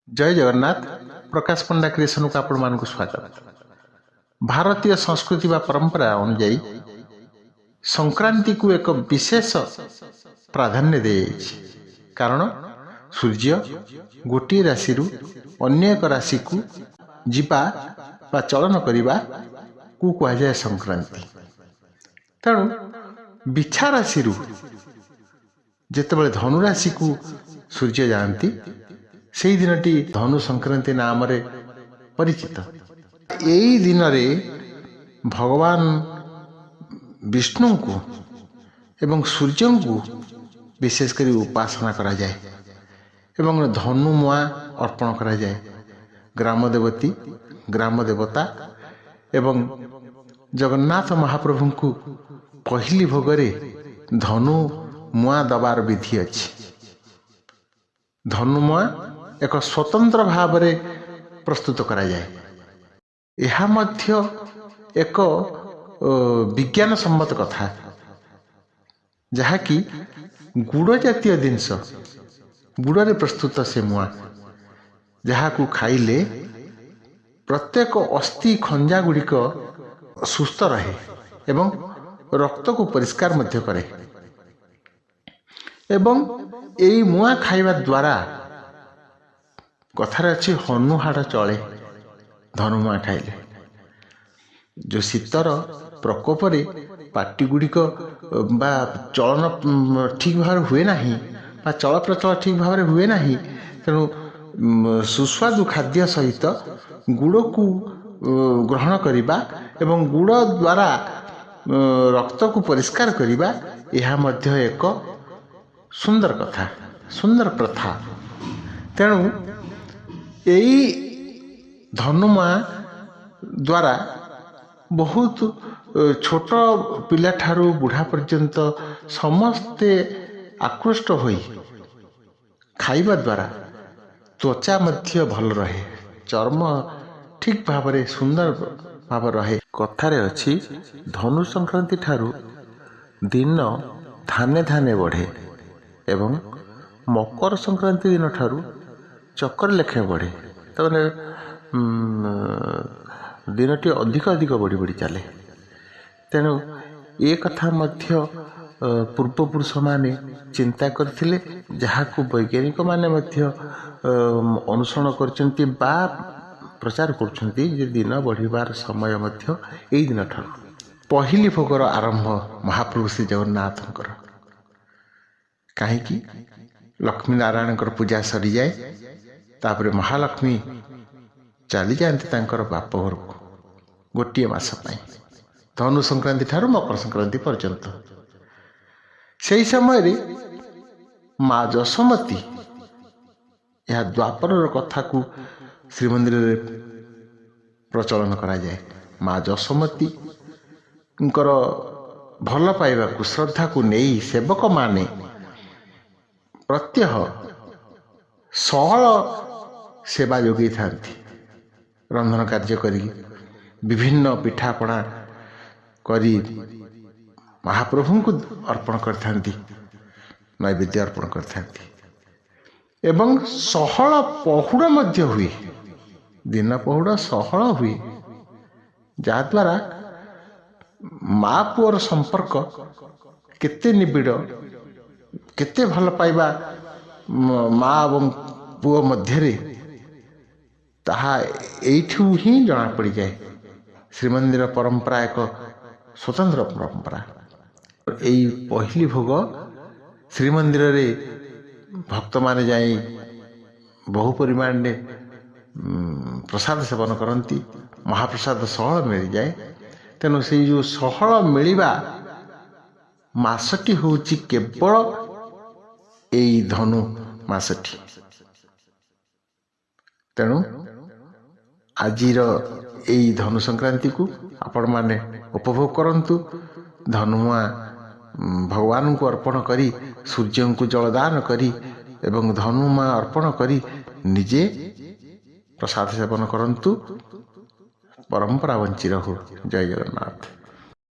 जय जगन्नाथ। प्रकाश पंडा क्रिएशन को आपण मानक स्वागत। भारतीय संस्कृति व परंपरा अनुजाई संक्रांति को एक विशेष प्राधान्य दे कारण सूर्य गोटे राशि अन्य एक राशि को जीवा बा चलन करने को कहुए संक्रांति। तेणु बिछा राशि जितेबाला धनु राशि को सूर्य जाती से दिनटी धनु संक्रांति नाम परिचित। यही दिन भगवान विष्णु को एवं सूर्य को विशेषकर उपासना करा जाए एवं धनु मुआ अर्पण करा जाए। ग्राम देवती ग्राम देवता एवं जगन्नाथ महाप्रभु को पहली भोगरे धनु मुआ दबार विधि अच्छी। धनु मुआ एक स्वतंत्र भाव प्रस्तुत करा जाए। यह मध्य एक विज्ञान सम्मत कथा जहाँकि गुड़ जातीय जिनस गुड़ प्रस्तुत से मुआ जहाँ को खाइले प्रत्येक अस्थि खंजा गुड़िक सुस्थ रहे एवं रक्त को परिष्कार मध्य करे एवं यही मुआ खाइबा द्वारा कथार अच्छी हनु हाड़ चले। धनु मुआ खाइले जो शीतर प्रकोप पार्टी गुड़िक बा चलन ठीक भाव हुए ना बा चल प्रचल ठीक भाव हुए ना। तेणु सुस्वादु खाद्य सहित गुड़ को ग्रहण करने एवं गुड़ द्वारा रक्त को परिष्कार करने यह मध्य एक सुंदर कथा सुंदर प्रथा। तेणु यही धनुमा द्वारा बहुत छोट पिला ठारू बुढ़ा पर्यंत समस्ते आकृष्ट होई खाइबा द्वारा त्वचा मध्य भल रहे चर्म ठीक भाव सुंदर भाव रहे। कथारे अच्छी धनु संक्रांति ठारू दिन धाने धाने बढ़े एवं मकर संक्रांति दिन ठारू चक्कर लेखे बढ़े। तो दिनटी अधिक अधिक बढ़ी बढ़ी चले। तेणु ये कथा मध्य पूर्वपुरुष माने चिंता करथिले जहाकू वैज्ञानिक माने मध्य अनुसरण करचंती बा प्रचार करचंती जे दिन बढ़िबार समय मध्य एई दिन ठारू पहली भोगर आरंभ महाप्रभु श्री जगन्नाथंकर। कहीं लक्ष्मी नारायण पूजा सरी जाए तापर महालक्ष्मी चली जाती बाप घर को गोटे मास धनु संक्रांति ठारू मकर संक्रांति पर्यंत। से समय माँ जशोमती यह द्वापर कथा को श्रीमंदिर प्रचलन करा जाए। माँ जशोमती भल पाइबा को श्रद्धा को नहीं सेवक माने प्रत्यह सहल सेवा जोगी था रंधन कार्य करी विभिन्न पिठापଣା करी महाप्रभु को अर्पण करथांती नैवेद्य अर्पण करथांती एवं सहल पहुड़ मध्य हुए दिन पहुड़ सहल हुए जहाद्वारा माँ पुअर संपर्क केते निबिड़ केते भल पाइबा माँ एवं पुओ मध्य ताहा एठू ही जना पड़ जाए। श्रीमंदिर परंपरा एक स्वतंत्र परंपरा। यही पहली भोग श्रीमंदिर रे भक्त माने जाई बहु परिमाण में प्रसाद सेवन करती महाप्रसाद सहल मिल जाए। तेणु से जो सहल मिलवा मासटी होची केवल यही धनु मासटी। तेणु आजिर यही धनु संक्रांति को आपण माने उपभोग करंतु। धनुआ भगवान को अर्पण करी सूर्य को जलदान करी एवं धनुमा अर्पण करी निजे प्रसाद सेवन करंतु। परंपरा वंची रहू। जय जगन्नाथ।